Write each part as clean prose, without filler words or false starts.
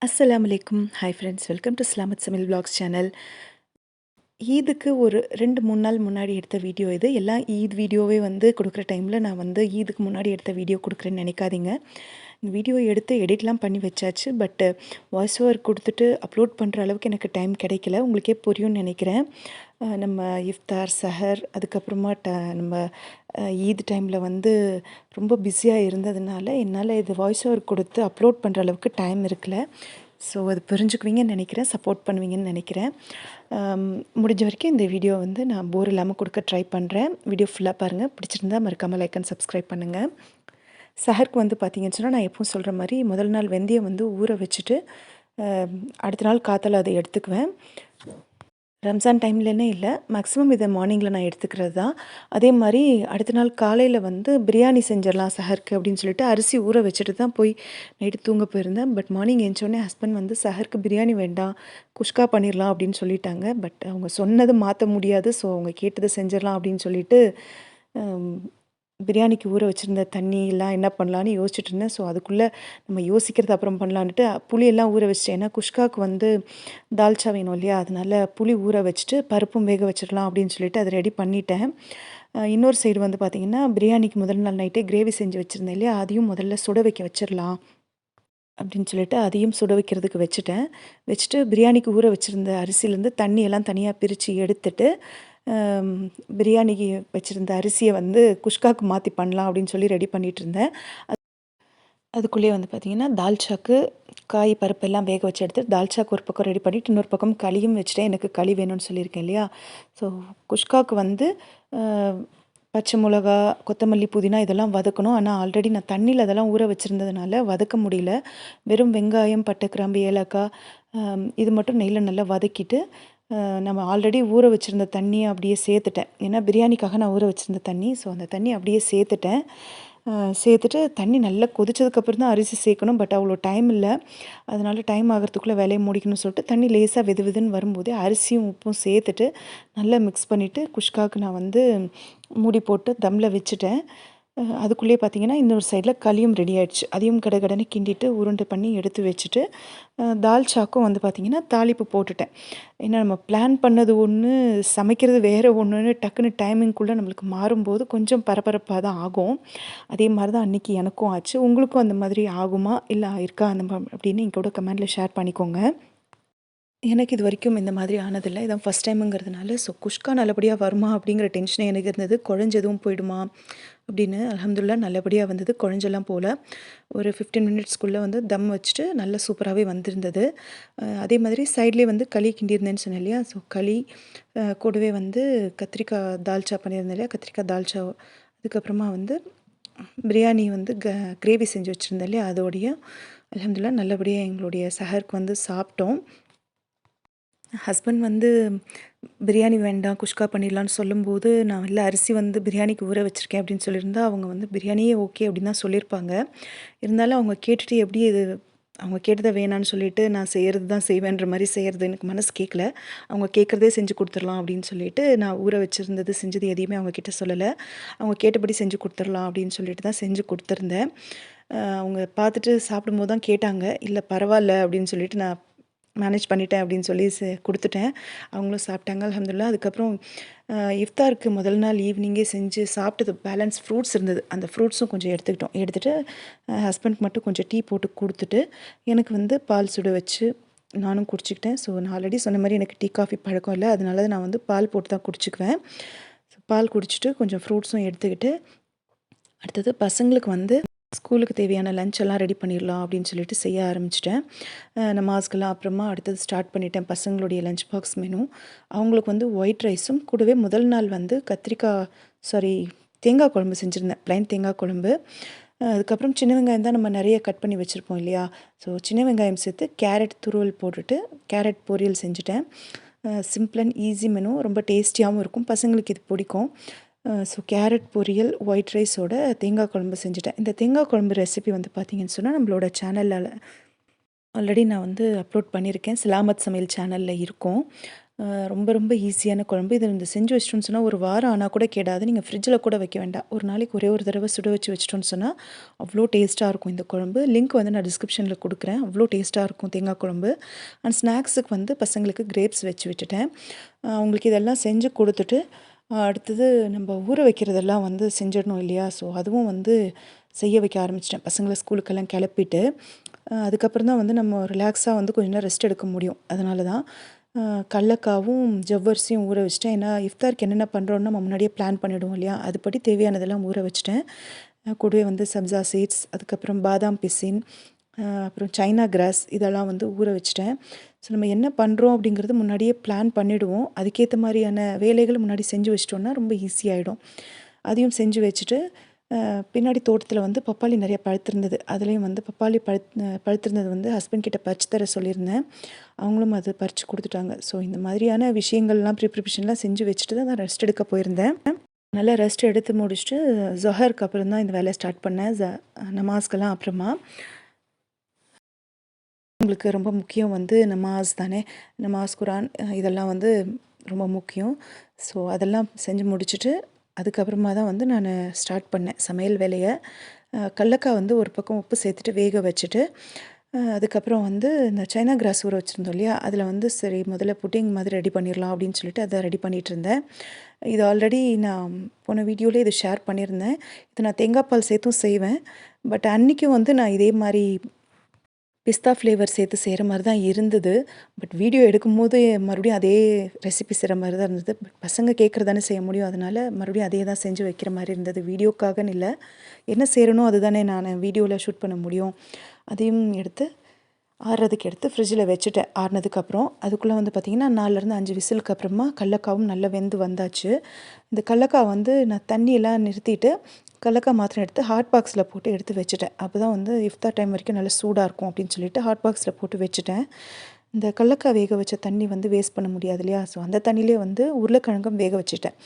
அஸ்ஸலாமு அலைக்கும். Hi friends. Welcome to ஸ்லாமத் சமையல் விலாக்ஸ் சேனல். ஈதுக்கு ஒரு 2, 3 நாள் முன்னாடி எடுத்த வீடியோ இது. எல்லாம் ஈத் வீடியோவே குடுக்குற டைமில நான் ஈதுக்கு முன்னாடி எடுத்த வீடியோ குடுக்குறேன்னு நெனைக்காதீங்க. இந்த வீடியோ எடுத்து எடிட்லாம் பண்ணி வச்சாச்சு. பட் வாய்ஸ் ஓவர் குடுத்துட்டு அப்லோட் பண்ணுற அளவுக்கு எனக்கு டைம் கிடைக்கல. உங்களுக்கே புரியும்னு நெனைக்கிறேன். நம்ம இஃப்தார், சஹர் அதுக்கப்புறமா நம்ம ஈத் டைமில் ரொம்ப பிஸியாக இருந்ததுனால என்னால் இது வாய்ஸ் ஓவர் கொடுத்து அப்லோட் பண்ணுற அளவுக்கு டைம் இருக்கல. ஸோ அது புரிஞ்சுக்குவீங்கன்னு நினைக்கிறேன், சப்போர்ட் பண்ணுவீங்கன்னு நினைக்கிறேன். முடிஞ்ச வரைக்கும் இந்த வீடியோ நான் போர் இல்லாமல் கொடுக்க ட்ரை பண்ணுறேன். வீடியோ ஃபுல்லாக பாருங்கள். பிடிச்சிருந்தா மறக்காமல் லைக் அண்ட் சப்ஸ்கிரைப் பண்ணுங்கள். சஹருக்கு பார்த்தீங்கன்னு சொன்னால் நான் எப்பவும் சொல்கிற மாதிரி முதல் நாள் வெந்தயம் ஊற வச்சுட்டு அடுத்த நாள் காத்தால அதை எடுத்துக்குவேன். ரம்ஜான் டைம்லன்னே இல்லை, மேக்ஸிமம் இதை மார்னிங்கில் நான் எடுத்துக்கிறது தான். அதே மாதிரி அடுத்த நாள் காலையில் பிரியாணி செஞ்சிடலாம் சஹருக்கு அப்படின்னு சொல்லிட்டு அரிசி ஊற வச்சுட்டு தான் போய் நைட்டு தூங்க போயிருந்தேன். பட் மார்னிங் எழுந்தோடனே ஹஸ்பண்ட் சஹருக்கு பிரியாணி வேண்டாம், குஷ்கா பண்ணிடலாம் அப்படின்னு சொல்லிட்டாங்க. பட் அவங்க சொன்னதை மாற்ற முடியாது. ஸோ அவங்க கேட்டதை செஞ்சிடலாம் அப்படின்னு சொல்லிட்டு பிரியாணிக்கு ஊற வச்சுருந்த தண்ணியெல்லாம் என்ன பண்ணலான்னு யோசிச்சுட்டு இருந்தேன். ஸோ அதுக்குள்ளே நம்ம யோசிக்கிறது அப்புறம் பண்ணலான்ட்டு புளியெல்லாம் ஊற வச்சுட்டேன். ஏன்னா குஷ்காவுக்கு தால்ச்சா வேணும் இல்லையா, அதனால புளி ஊற வச்சுட்டு பருப்பும் வேக வச்சிடலாம் அப்படின்னு சொல்லிட்டு அதை ரெடி பண்ணிட்டேன். இன்னொரு சைடு பார்த்திங்கன்னா பிரியாணிக்கு முதல் நாள் நைட்டே கிரேவி செஞ்சு வச்சுருந்தேன் இல்லையா, அதையும் முதல்ல சுட வைக்க வச்சிடலாம் அப்படின்னு சொல்லிட்டு அதையும் சுட வைக்கிறதுக்கு வச்சுட்டேன். வச்சுட்டு பிரியாணிக்கு ஊற வச்சுருந்த அரிசியிலேருந்து தண்ணியெல்லாம் தனியாக பிரித்து எடுத்துட்டு பிரியாணிக்கு வச்சுருந்த அரிசியை குஷ்காவுக்கு மாற்றி பண்ணலாம் அப்படின்னு சொல்லி ரெடி பண்ணிகிட்டு இருந்தேன். அதுக்குள்ளேயே பார்த்திங்கன்னா தால்ச்சாக்கு காய் பருப்பெல்லாம் வேக வச்சு எடுத்து தால்ச்சாக்கு ஒரு பக்கம் ரெடி பண்ணிவிட்டு இன்னொரு பக்கம் களியும் வச்சுட்டேன். எனக்கு களி வேணும்னு சொல்லியிருக்கேன் இல்லையா. ஸோ குஷ்காவுக்கு பச்சை மிளகா, கொத்தமல்லி, புதினா இதெல்லாம் வதக்கணும். ஆனால் ஆல்ரெடி நான் தண்ணியில் அதெல்லாம் ஊற வச்சுருந்ததுனால வதக்க முடியல. வெறும் வெங்காயம், பட்டை, கிராம்பு, ஏலக்காய் இது மட்டும் நெய்யில் நல்லா வதக்கிட்டு நம்ம ஆல்ரெடி ஊற வச்சுருந்த தண்ணியை அப்படியே சேர்த்துட்டேன். ஏன்னா பிரியாணிக்காக நான் ஊற வச்சுருந்த தண்ணி. ஸோ அந்த தண்ணி அப்படியே சேர்த்துட்டேன். சேர்த்துட்டு தண்ணி நல்லா கொதிச்சதுக்கப்புறம் தான் அரிசி சேர்க்கணும். பட் அவ்வளோ டைம் இல்லை, அதனால் டைம் ஆகிறதுக்குள்ளே வேலையை முடிக்கணும்னு சொல்லிட்டு தண்ணி லேசாக வெது வெதுன்னு வரும்போதே அரிசியும் உப்பும் சேர்த்துட்டு நல்லா மிக்ஸ் பண்ணிவிட்டு குஷ்காவுக்கு நான் மூடி போட்டு தம்மில் வச்சுட்டேன். அதுக்குள்ளேயே பார்த்திங்கன்னா இன்னொரு சைடில் களியும் ரெடி ஆகிடுச்சு. அதையும் கடகடன்னு கிண்டிட்டு உருண்டை பண்ணி எடுத்து வச்சுட்டு தால்ச்சாக்கும் பார்த்திங்கன்னா தாளிப்பு போட்டுட்டேன். ஏன்னா நம்ம பிளான் பண்ணது ஒன்று, சமைக்கிறது வேறு ஒன்றுன்னு டக்குன்னு டைமிங்குள்ளே நம்மளுக்கு மாறும்போது கொஞ்சம் பரபரப்பாக தான் ஆகும். அதே மாதிரி தான் அன்றைக்கி எனக்கும் ஆச்சு. உங்களுக்கும் அந்த மாதிரி ஆகுமா, இல்லை இருக்கா அப்படின்னு என் கூட கமெண்டில் ஷேர் பண்ணிக்கோங்க. எனக்கு இது வரைக்கும் இந்த மாதிரி ஆனதில்லை, இதான் ஃபஸ்ட் டைமுங்கிறதுனால. ஸோ குஷ்கா நல்லபடியாக வருமா அப்படிங்கிற டென்ஷனே எனக்கு இருந்தது. குழஞ்சதும் போயிடுமா அப்படின்னு. அல்ஹம்துலில்லாஹ் நல்லபடியாக வந்தது, குழஞ்செல்லாம் போல். ஒரு 15 மினிட்ஸ்க்குள்ளே தம் வச்சுட்டு நல்லா சூப்பராகவே வந்திருந்தது. அதே மாதிரி சைட்லேயே களி கிண்டியிருந்தேன்னு சொன்னேன் இல்லையா. ஸோ களி கூடவே கத்திரிக்காய் தால்ச்சா பண்ணியிருந்தேன் இல்லையா, கத்திரிக்காய் தால்ச்சா. அதுக்கப்புறமா பிரியாணி கிரேவி செஞ்சு வச்சுருந்தேன் இல்லையா, அதோடைய அல்ஹம்துலில்லாஹ் நல்லபடியாக எங்களுடைய சஹருக்கு சாப்பிட்டோம். ஹஸ்பண்ட் பிரியாணி வேண்டாம் குஷ்கா பண்ணிடலான்னு சொல்லும்போது, நான் இல்லை அரிசி பிரியாணிக்கு ஊற வச்சுருக்கேன் அப்படின்னு சொல்லியிருந்தா, அவங்க பிரியாணியே ஓகே அப்படின்னு தான் சொல்லியிருப்பாங்க. இருந்தாலும் அவங்க கேட்டுட்டு எப்படி இது அவங்க கேட்டதை வேணான்னு சொல்லிட்டு நான் செய்கிறது தான் செய்வேன்ற மாதிரி செய்கிறது எனக்கு மனசு கேட்கல. அவங்க கேட்குறதே செஞ்சு கொடுத்துடலாம் அப்படின்னு சொல்லிட்டு நான் ஊற வச்சுருந்தது செஞ்சது எதையுமே அவங்க கிட்ட சொல்லலை. அவங்க கேட்டபடி செஞ்சு கொடுத்துடலாம் அப்படின்னு சொல்லிட்டு தான் செஞ்சு கொடுத்துருந்தேன். அவங்க பார்த்துட்டு சாப்பிடும்போது தான் கேட்டாங்க, இல்லை பரவாயில்ல அப்படின்னு சொல்லிட்டு நான் மேனேஜ் பண்ணிட்டேன் அப்படின்னு சொல்லி கொடுத்துட்டேன். அவங்களும் சாப்பிட்டாங்க அல்ஹம்துலில்லாஹ். அதுக்கப்புறம் இஃப்தாருக்கு முதல் நாள் ஈவினிங்கே செஞ்சு சாப்பிட்டது பேலன்ஸ் ஃப்ரூட்ஸ் இருந்தது. அந்த ஃப்ரூட்ஸும் கொஞ்சம் எடுத்துக்கிட்டோம். எடுத்துகிட்டு ஹஸ்பண்ட்க்கு மட்டும் கொஞ்சம் டீ போட்டு கொடுத்துட்டு எனக்கு பால் சுட வச்சு நானும் குடிச்சிக்கிட்டேன். ஸோ நான் ஆல்ரெடி சொன்ன மாதிரி எனக்கு டீ காஃபி பழக்கம் இல்லை, அதனால தான் நான் பால் போட்டு தான் குடிச்சிக்குவேன். ஸோ பால் குடிச்சிட்டு கொஞ்சம் ஃப்ரூட்ஸும் எடுத்துக்கிட்டு அடுத்தது பசங்களுக்கு ஸ்கூலுக்கு தேவையான லஞ்ச் எல்லாம் ரெடி பண்ணிடலாம் அப்படின்னு சொல்லிட்டு செய்ய ஆரம்பிச்சிட்டேன். நமாஸ்க்கெல்லாம் அப்புறமா அடுத்தது ஸ்டார்ட் பண்ணிட்டேன். பசங்களுடைய லஞ்ச் பாக்ஸ் மெனு அவங்களுக்கு ஒயிட் ரைஸும் கூடவே முதல் நாள் தேங்காய் குழம்பு செஞ்சுருந்தேன், ப்ளைன் தேங்காய் குழம்பு. அதுக்கப்புறம் சின்ன வெங்காயம் தான் நம்ம நிறைய கட் பண்ணி வச்சுருப்போம் இல்லையா. ஸோ சின்ன வெங்காயம் சேர்த்து கேரட் துருவல் போட்டுட்டு கேரட் பொரியல் செஞ்சுட்டேன். சிம்பிள் அண்ட் ஈஸி மெனு, ரொம்ப டேஸ்டியாகவும் இருக்கும், பசங்களுக்கு இது பிடிக்கும். ஸோ கேரட் பொரியல், ஒயிட் ரைஸோட தேங்காய் குழம்பு செஞ்சுட்டேன். இந்த தேங்காய் குழம்பு ரெசிபி பார்த்திங்கன்னு சொன்னால் நம்மளோட சேனலில் ஆல்ரெடி நான் அப்லோட் பண்ணியிருக்கேன். ஸ்லாமத் சமையல் சேனலில் இருக்கும். ரொம்ப ரொம்ப ஈஸியான குழம்பு. இது இந்த செஞ்சு வச்சிட்டோம்னு சொன்னா, ஒரு வாரம் ஆனா கூட கெடாது. நீங்க ஃப்ரிட்ஜில கூட வைக்க வேண்டாம். ஒரு நாளைக்கு ஒரே ஒரு தடவ சுட வச்சு வச்சுட்டோம்னு சொன்னா, அவ்ளோ டேஸ்ட்டா இருக்கும் இந்த குழம்பு. லிங்க் வந்து நான் டிஸ்கிரிப்ஷனில குடுக்குறேன். அவ்ளோ டேஸ்ட்டா இருக்கும் தேங்காய் குழம்பு. அண்ட் ஸ்நாக்ஸுக்கு வந்து பசங்களுக்கு கிரேப்ஸ் வச்சு விட்டுட்டேன். அவங்களுக்கு இதெல்லாம் செஞ்சு குடுத்துட்டு, அடுத்தது நம்ப ஊற வைக்கிறதெல்லாம் வந்து செஞ்சிடணும் இல்லையா? ஸோ அதுவும் வந்து செய்ய வைக்க ஆரம்பிச்சுட்டேன். பசங்கள ஸ்கூலுக்கெல்லாம் கெளப்பிட்டு, அதுக்கப்புறம் தான் வந்து நம்ம ரிலாக்ஸா வந்து கொஞ்ச நேரம் ரெஸ்ட் எடுக்க முடியும். அதனால தான். கடலக்காவும், ஜவ்வரிசியும் ஊற வச்சுட்டேன். ஏன்னா, இஃப்தாருக்கு என்னென்ன பண்ணுறோன்னு நம்ம முன்னாடியே பிளான் பண்ணிடுவோம் இல்லையா? அதுபடி தேவையானதெல்லாம் ஊற வச்சுட்டேன். கூடவே வந்து சப்ஜா சீட்ஸ், அதுக்கப்புறம் பாதாம் பிசின், அப்புறம் சைனா கிராஸ் இதெல்லாம் வந்து ஊற வச்சுட்டேன். ஸோ நம்ம என்ன பண்ணுறோம் அப்படிங்கிறது முன்னாடியே பிளான் பண்ணிடுவோம். அதுக்கேத்த மாரியான வேலைகள் முன்னாடி செஞ்சு வச்சுட்டோம்னா ரொம்ப ஈஸியாயிடும். அதையும் செஞ்சு வச்சுட்டு, பின்னாடி தோட்டத்தில வந்து பப்பாளி நெறைய பழுத்திருந்தது. அதுலேயும் வந்து பப்பாளி பழுத்திருந்தது வந்து ஹஸ்பண்ட் கிட்ட பறிச்சு தர சொல்லியிருந்தேன். அவங்களும் அது பறிச்சு குடுத்துட்டாங்க. ஸோ இந்த மாதிரியான விஷயங்கள்லாம் ப்ரிப்பரேஷன்லாம் செஞ்சு வச்சுட்டு தான் நான் ரெஸ்ட் எடுக்க போயிருந்தேன். நல்லா ரெஸ்ட் எடுத்து முடிச்சுட்டு, ஸொஹருக்கு அப்புறம் தான் இந்த வேலைய ஸ்டார்ட் பண்ணேன். நமாஸ்க்கெல்லாம் அப்புறமா. உங்களுக்கு ரொம்ப முக்கியம் வந்து நமாஸ் தானே. நமாஸ், குரான் இதெல்லாம் வந்து ரொம்ப முக்கியம். ஸோ அதெல்லாம் செஞ்சு முடிச்சுட்டு, அதுக்கப்புறமா தான் வந்து நானு ஸ்டார்ட் பண்ணேன் சமையல் வேலைய. கடலக்காய் வந்து ஒரு பக்கம் உப்பு சேர்த்துட்டு வேக வச்சுட்டு, அதுக்கப்புறம் வந்து இந்த சைனா கிராஸ் ஊற வச்சுருந்தோம் இல்லையா? அதில வந்து சரி முதல்ல புட்டிங் மாதிரி ரெடி பண்ணிடலாம் அப்படின்னு சொல்லிட்டு அத ரெடி பண்ணிட்டுருந்தேன். இது ஆல்ரெடி நான் போன வீடியோலயே இத ஷேர் பண்ணியிருந்தேன். இத நான் தேங்காய் பால் சேர்த்தும் செய்வேன். பட் அன்னைக்கும் வந்து நான் இதே மாரி பிஸ்தா ஃப்ளேவர் சேர்த்து செய்கிற மாரி தான் இருந்தது. பட் வீடியோ எடுக்கும்போது மறுபடியும் அதே ரெசிபி செய்கிற மாரி தான் இருந்தது. பசங்க கேட்குறது செய்ய முடியும். அதனால மறுபடியும் அதே தான் செஞ்சு வைக்கிற மாரி இருந்தது. வீடியோக்காகன்னு இல்ல. என்ன செய்றேனோ அதுதானே நானு வீடியோல ஷூட் பண்ண முடியும். அதையும் எடுத்து ஆறுறதுக்கு எடுத்து ஃப்ரிட்ஜில் வச்சுட்டேன். ஆறுனதுக்கப்புறம் அதுக்குள்ளே வந்து பார்த்திங்கன்னா 4லேருந்து 5 விசிலுக்கு அப்புறமா கடலக்காவும் நல்லா வெந்து வந்தாச்சு. இந்த கடலக்காய் வந்து நான் தண்ணியெல்லாம் நிறுத்திட்டு, கடலக்காய் மாத்திரம் எடுத்து ஹாட் பாக்ஸில் போட்டு எடுத்து வச்சுட்டேன். அப்போ தான் வந்து இஃப்தார் டைம் வரைக்கும் நல்லா சூடாக இருக்கும் அப்படின்னு சொல்லிட்டு ஹாட் பாக்ஸில் போட்டு வச்சுட்டேன். இந்த கடலக்காய் வேக வச்ச தண்ணி வந்து வேஸ்ட் பண்ண முடியாது இல்லையா? ஸோ அந்த தண்ணியிலே வந்து உருளைக்கிழங்கும் வேக வச்சுட்டேன்.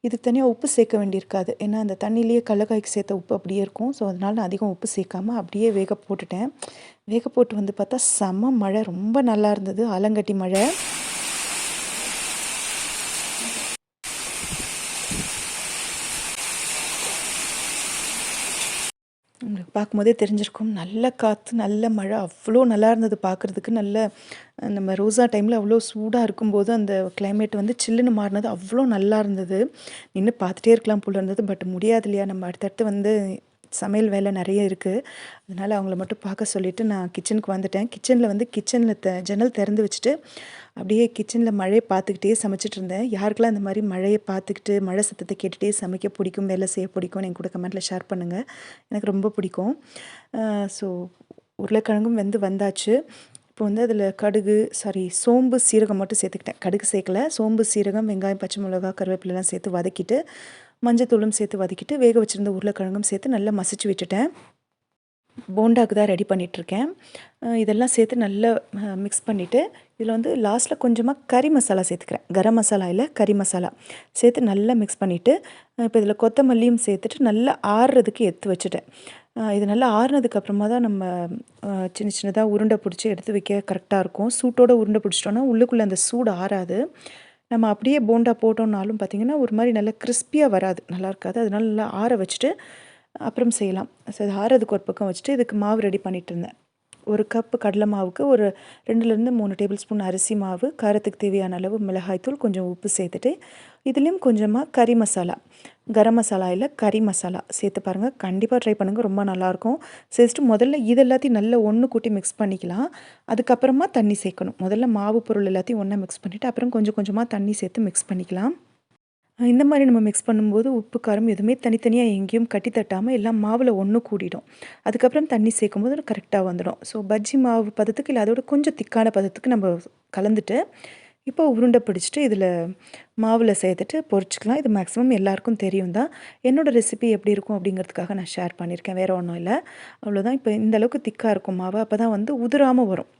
இதுக்கு தனியா உப்பு சேர்க்க வேண்டியிருக்காது. ஏன்னா அந்த தண்ணியிலேயே கடலக்காய்க்கு சேர்த்த உப்பு அப்படியே இருக்கும். ஸோ அதனால நான் அதிகம் உப்பு சேர்க்காம அப்படியே வேக போட்டுட்டேன். வேக போட்டு வந்து பார்த்தா செம்ம மழை. ரொம்ப நல்லா இருந்தது. ஆலங்கட்டி மழை. உங்களுக்கு பார்க்கும்போதே தெரிஞ்சிருக்கும். நல்ல காத்து, நல்ல மழை. அவ்ளோ நல்லா இருந்தது பார்க்குறதுக்கு. நல்ல நம்ம ரோசா டைமில அவ்வளோ சூடா இருக்கும்போது, அந்த கிளைமேட் வந்து சில்லுன்னு மாறுனது அவ்ளோ நல்லா இருந்தது. நின்னு பார்த்துட்டே இருக்கலாம் போல இருந்தது. பட் முடியாது இல்லையா? நம்ம அடுத்தடுத்து வந்து சமையல் வேலை நெறைய இருக்கு. அதனால அவங்கள மட்டும் பார்க்க சொல்லிட்டு நான் கிச்சனுக்கு வந்துட்டேன். கிச்சன்ல ஜன்னல் திறந்து வச்சுட்டு, அப்படியே கிச்சனில் மழைய பார்த்துக்கிட்டே சமைச்சிட்ருந்தேன். யாருக்கெல்லாம் இந்த மாரி மழைய பார்த்துக்கிட்டு, மழை சத்தத்த கேட்டுட்டே சமைக்க பிடிக்கும், வேலை செய்ய பிடிக்கும்னு என் கூட கமெண்ட்ல ஷேர் பண்ணுங்க. எனக்கு ரொம்ப பிடிக்கும். ஸோ உருளைக்கிழங்கும் வெந்து வந்தாச்சு. இப்போ வந்து அதில சோம்பு, சீரகம் மட்டும் சேர்த்துக்கிட்டேன். கடுகு சேர்க்கல. சோம்பு, சீரகம், வெங்காயம், பச்சை மிளகா, கருவேப்பிலலாம் சேர்த்து வதக்கிட்டு, மஞ்சத்தூளும் சேர்த்து வதக்கிட்டு, வேக வச்சிருந்த உருளைக்கிழங்கும் சேர்த்து நல்லா மசிச்சு விட்டுட்டேன். போண்டாக்கு தான் ரெடி பண்ணிகிட்ருக்கேன். இதெல்லாம் சேர்த்து நல்லா மிக்ஸ் பண்ணிவிட்டு, இதில் வந்து லாஸ்ட்டில் கொஞ்சமாக கறி மசாலா சேர்த்துக்கிறேன். கரம் மசாலா இல்ல, கறி மசாலா சேர்த்து நல்லா மிக்ஸ் பண்ணிவிட்டு, இப்போ இதில் கொத்தமல்லியும் சேர்த்துட்டு நல்லா ஆறுறதுக்கு எடுத்து வச்சுட்டேன். இது நல்லா ஆறுனதுக்கப்புறமா தான் நம்ம சின்ன சின்னதா உருண்டை பிடிச்சி எடுத்து வைக்க கரெக்டாக இருக்கும். சூட்டோட உருண்டை பிடிச்சிட்டோன்னா, உள்ளுக்குள்ளே அந்த சூடு ஆறாது. நம்ம அப்படியே போண்டா போட்டோம்னாலும் பார்த்திங்கன்னா, ஒரு மாரி நல்லா கிறிஸ்பியா வராது. நல்லா இருக்காது. அதனால நல்லா ஆற வச்சுட்டு அப்புறம் செய்யலாம். ஸோ இது ஆறதுக்கு ஒரு பக்கம் வச்சுட்டு, இதுக்கு மாவு ரெடி பண்ணிட்டுருந்தேன். 1 கப் கடலை மாவுக்கு ஒரு 2லேருந்து 3 டேபிள் ஸ்பூன் அரிசி மாவு, காரத்துக்கு தேவையான அளவு மிளகாய்த்தூள், கொஞ்சம் உப்பு சேர்த்துட்டு, இதுலேயும் கொஞ்சமாக கறி மசாலா, கரம் மசாலா இல்ல, கறி மசாலா சேர்த்து பாருங்கள். கண்டிப்பாக ட்ரை பண்ணுங்கள். ரொம்ப நல்லாயிருக்கும். சேர்த்துட்டு முதல்ல இது எல்லாத்தையும் நல்லா ஒன்று கூட்டி மிக்ஸ் பண்ணிக்கலாம். அதுக்கப்புறமா தண்ணி சேர்க்கணும். முதல்ல மாவு பொருள் எல்லாத்தையும் ஒன்றா மிக்ஸ் பண்ணிவிட்டு, அப்புறம் கொஞ்சம் கொஞ்சமாக தண்ணி சேர்த்து மிக்ஸ் பண்ணிக்கலாம். இந்த மாரி நம்ம மிக்ஸ் பண்ணும்போது உப்பு, காரம் எதுவுமே தனித்தனியா எங்கேயும் கட்டி தட்டாம எல்லாம் மாவுல ஒண்ணு கூடிடும். அதுக்கப்புறம் தண்ணி சேர்க்கும்போது கரெக்ட்டா வந்துடும். ஸோ பஜ்ஜி மாவு பதத்துக்கு இல்ல அதோட கொஞ்சம் திக்கான பதத்துக்கு நம்ம கலந்துட்டு, இப்போ உருண்டை பிடிச்சிட்டு இதில மாவுல சேர்த்துட்டு பொரிச்சுக்கலாம். இது மேக்ஸிமம் எல்லாருக்கும் தெரியும் தான். என்னோட ரெசிபி எப்படி இருக்கும் அப்படிங்கிறதுக்காக நான் ஷேர் பண்ணியிருக்கேன். வேற ஒண்ணும் இல்ல. அவ்வளோதான். இப்போ இந்த அளவுக்கு திக்கா இருக்கும் மாவு. அப்பதான் வந்து உதிராம வரும்.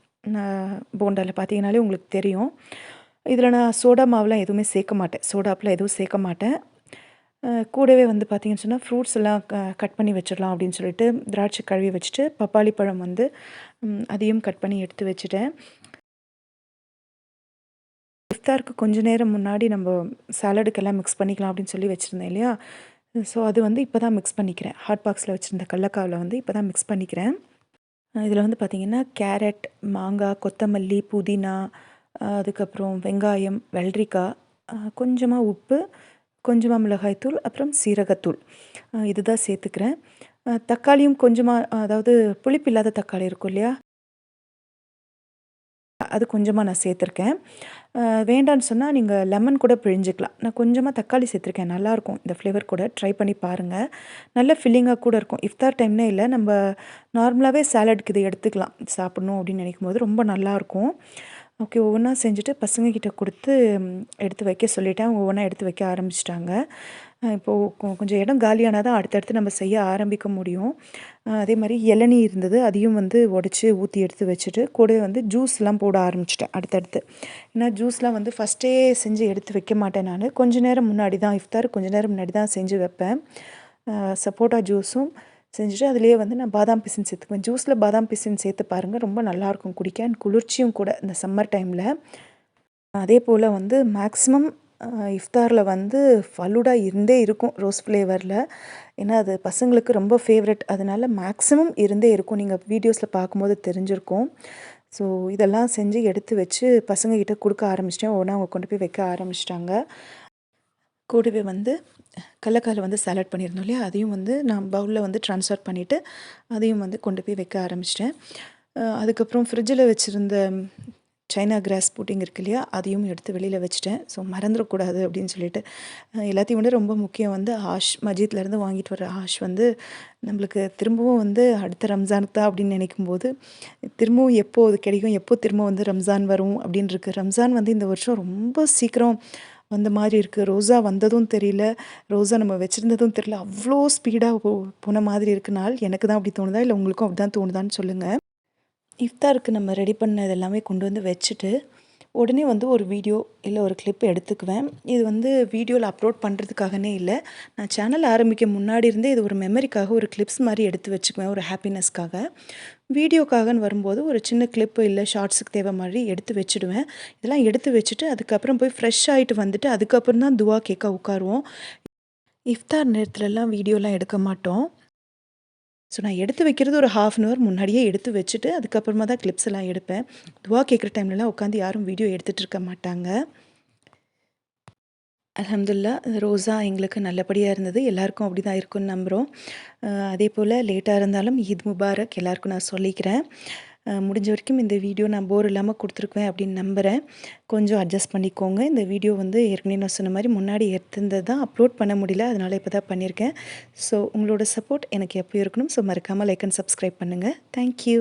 போண்டால பார்த்தீங்கனாலே உங்களுக்கு தெரியும். இதில நான் சோடா மாவுலாம் எதுவுமே சேர்க்க மாட்டேன். சோடாப்புலாம் எதுவும் சேர்க்க மாட்டேன். கூடவே வந்து பார்த்தீங்கன்னு சொன்னா, ஃப்ரூட்ஸ் எல்லாம் கட் பண்ணி வச்சிடலாம் அப்படின்னு சொல்லிட்டு, திராட்சை கழுவி வச்சுட்டு, பப்பாளி பழம் வந்து அதையும் கட் பண்ணி எடுத்து வச்சுட்டேன். இஃப்தாருக்கு கொஞ்ச நேரம் முன்னாடி நம்ம சாலடுக்கெல்லாம் மிக்ஸ் பண்ணிக்கலாம் அப்படின்னு சொல்லி வச்சுருந்தேன் இல்லையா? ஸோ அது வந்து இப்போ தான் மிக்ஸ் பண்ணிக்கிறேன். ஹாட் பாக்ஸில வச்சுருந்த கடலக்காவுல வந்து இப்போ தான் மிக்ஸ் பண்ணிக்கிறேன். இதில வந்து பார்த்திங்கன்னா, கேரட், மாங்காய், கொத்தமல்லி, புதினா, அதுக்கப்புறம் வெங்காயம், வெள்ளரிக்காய், கொஞ்சமா உப்பு, கொஞ்சமா மிளகாய்த்தூள், அப்புறம் சீரகத்தூள் இதுதான் சேர்த்துக்கிறேன். தக்காளியும் கொஞ்சமா, அதாவது புளிப்பு இல்லாத தக்காளி இருக்கும் இல்லையா? அது கொஞ்சமா நான் சேர்த்துருக்கேன். வேண்டான்னு சொன்னா நீங்க லெமன் கூட பிழிஞ்சுக்கலாம். நான் கொஞ்சமா தக்காளி சேர்த்துருக்கேன். நல்லாயிருக்கும் இந்த ஃப்ளேவர் கூட. ட்ரை பண்ணி பாருங்க. நல்ல ஃபில்லிங்கா கூட இருக்கும். இஃப்தார் டைம்னே இல்ல, நம்ம நார்மலாவே சாலட்க்கு இத எடுத்துக்கலாம். சாப்பிடணும் அப்படின்னு நினைக்கும்போது ரொம்ப நல்லாயிருக்கும். ஓகே, ஒவ்வொன்றா செஞ்சுட்டு பசங்கக்கிட்ட கொடுத்து எடுத்து வைக்க சொல்லிட்டேன். ஒவ்வொன்றா எடுத்து வைக்க ஆரம்பிச்சுட்டாங்க. இப்போது கொஞ்சம் இடம் காலியானா தான் அடுத்தடுத்து நம்ம செய்ய ஆரம்பிக்க முடியும். அதே மாதிரி இளநீ இருந்தது, அதையும் வந்து உடச்சி ஊற்றி எடுத்து வச்சுட்டு, கூடவே வந்து ஜூஸ்லாம் போட ஆரம்பிச்சிட்டேன் அடுத்தடுத்து. ஏன்னா ஜூஸ்லாம் வந்து ஃபஸ்ட்டே செஞ்சு எடுத்து வைக்க மாட்டேன் நான். கொஞ்ச நேரம் முன்னாடி தான், இஃப்தார் கொஞ்ச நேரம் முன்னாடி தான் செஞ்சு வைப்பேன். சப்போட்டா ஜூஸும் செஞ்சுட்டு அதிலேயே வந்து நான் பாதாம் பிசின் சேர்த்துக்குவேன். ஜூஸில் பாதாம் பிசின் சேர்த்து பாருங்கள், ரொம்ப நல்லாயிருக்கும் குடிக்க. அண்ட் குளிர்ச்சியும் கூட இந்த சம்மர் டைமில். அதே போல் வந்து மேக்ஸிமம் இஃப்தாரில் வந்து ஃபலூடா இருந்தே இருக்கும் ரோஸ் ஃப்ளேவரில். ஏன்னா அது பசங்களுக்கு ரொம்ப ஃபேவரட். அதனால மேக்ஸிமம் இருந்தே இருக்கும். நீங்கள் வீடியோஸில் பார்க்கும்போது தெரிஞ்சிருக்கும். ஸோ இதெல்லாம் செஞ்சு எடுத்து வச்சு பசங்கக்கிட்ட கொடுக்க ஆரம்பிச்சிட்டேன். ஒவ்வொன்றா அவங்க கொண்டு போய் வைக்க ஆரம்பிச்சிட்டாங்க. கூடவே வந்து கடலக்கால வந்து சாலட் பண்ணியிருந்தோம் இல்லையா? அதையும் வந்து நான் பவுலில் வந்து ட்ரான்ஸ்ஃபர் பண்ணிவிட்டு அதையும் வந்து கொண்டு போய் வைக்க ஆரம்பிச்சிட்டேன். அதுக்கப்புறம் ஃப்ரிட்ஜில் வச்சுருந்த சைனா கிராஸ் புட்டிங் இருக்கு இல்லையா? அதையும் எடுத்து வெளியில் வச்சுட்டேன். ஸோ மறந்துடக்கூடாது அப்படின்னு சொல்லிட்டு. எல்லாத்தையும் விட ரொம்ப முக்கியம் வந்து ஆஷ் மஜீத்லேருந்து வாங்கிட்டு வர ஆஷ் வந்து நம்மளுக்கு திரும்பவும் வந்து அடுத்த ரம்ஜானுக்கு தான் அப்படின்னு நினைக்கும்போது, திரும்பவும் எப்போ அது கிடைக்கும், எப்போ திரும்ப வந்து ரம்ஜான் வரும் அப்படின்னு இருக்கு. ரம்ஜான் வந்து இந்த வருஷம் ரொம்ப சீக்கிரம் வந்த மாதிரி இருக்குது. ரோஸா வந்ததும் தெரியல, ரோஸா நம்ம வச்சுருந்ததும் தெரியல. அவ்வளோ ஸ்பீடாக போன மாதிரி இருக்குனால் எனக்கு தான் அப்படி தோணுதா, இல்லை உங்களுக்கும் அப்படி தான் தோணுதான்னு சொல்லுங்கள். இஃப்தாருக்கு நம்ம ரெடி பண்ண இதெல்லாமே கொண்டு வந்து வச்சுட்டு, உடனே வந்து ஒரு வீடியோ இல்லை ஒரு கிளிப் எடுத்துக்குவேன். இது வந்து வீடியோவில் அப்லோட் பண்ணுறதுக்காகனே இல்லை, நான் சேனல் ஆரம்பிக்க முன்னாடி இருந்தே இது ஒரு மெமரிக்காக ஒரு கிளிப்ஸ் மாதிரி எடுத்து வச்சுக்குவேன், ஒரு ஹாப்பினஸ்க்காக. வீடியோக்காகன்னு வரும்போது ஒரு சின்ன கிளிப்பு இல்லை ஷார்ட்ஸுக்கு தேவை மாதிரி எடுத்து வச்சுடுவேன். இதெல்லாம் எடுத்து வச்சுட்டு அதுக்கப்புறம் போய் ஃப்ரெஷ் ஆகிட்டு வந்துட்டு அதுக்கப்புறம் தான் துவா கேட்க உட்காருவோம். இஃப்தார் நேரத்துலலாம் வீடியோலாம் எடுக்க மாட்டோம். ஸோ நான் எடுத்து வைக்கிறது ஒரு 1/2 அன் ஹவர் முன்னாடியே எடுத்து வச்சுட்டு அதுக்கப்புறமா தான் கிளிப்ஸ் எல்லாம் எடுப்பேன். துவா கேட்குற டைம்லலாம் உட்காந்து யாரும் வீடியோ எடுத்துகிட்டு இருக்க மாட்டாங்க. அல்ஹம்துலில்லாஹ், ரோஸா எங்களுக்கு நல்லபடியாக இருந்தது. எல்லாருக்கும் அப்படி தான் இருக்கும்னு நம்புகிறோம். அதே போல் லேட்டாக இருந்தாலும் ஈத் முபாரக் எல்லாருக்கும் நான் சொல்லிக்கிறேன். முடிஞ்ச வரைக்கும் இந்த வீடியோ நான் போர் இல்லாமல் கொடுத்துருக்குவேன் அப்படின்னு நம்புகிறேன். கொஞ்சம் அட்ஜஸ்ட் பண்ணிக்கோங்க. இந்த வீடியோ வந்து ஏற்கனவே நான் சொன்ன மாதிரி முன்னாடி எடுத்திருந்தது தான், அப்லோட் பண்ண முடியல, அதனால் இப்போ தான் பண்ணியிருக்கேன். ஸோ உங்களோட சப்போர்ட் எனக்கு எப்போ இருக்கணும். ஸோ மறக்காமல் லைக் அண்ட் சப்ஸ்கிரைப் பண்ணுங்கள். தேங்க்யூ.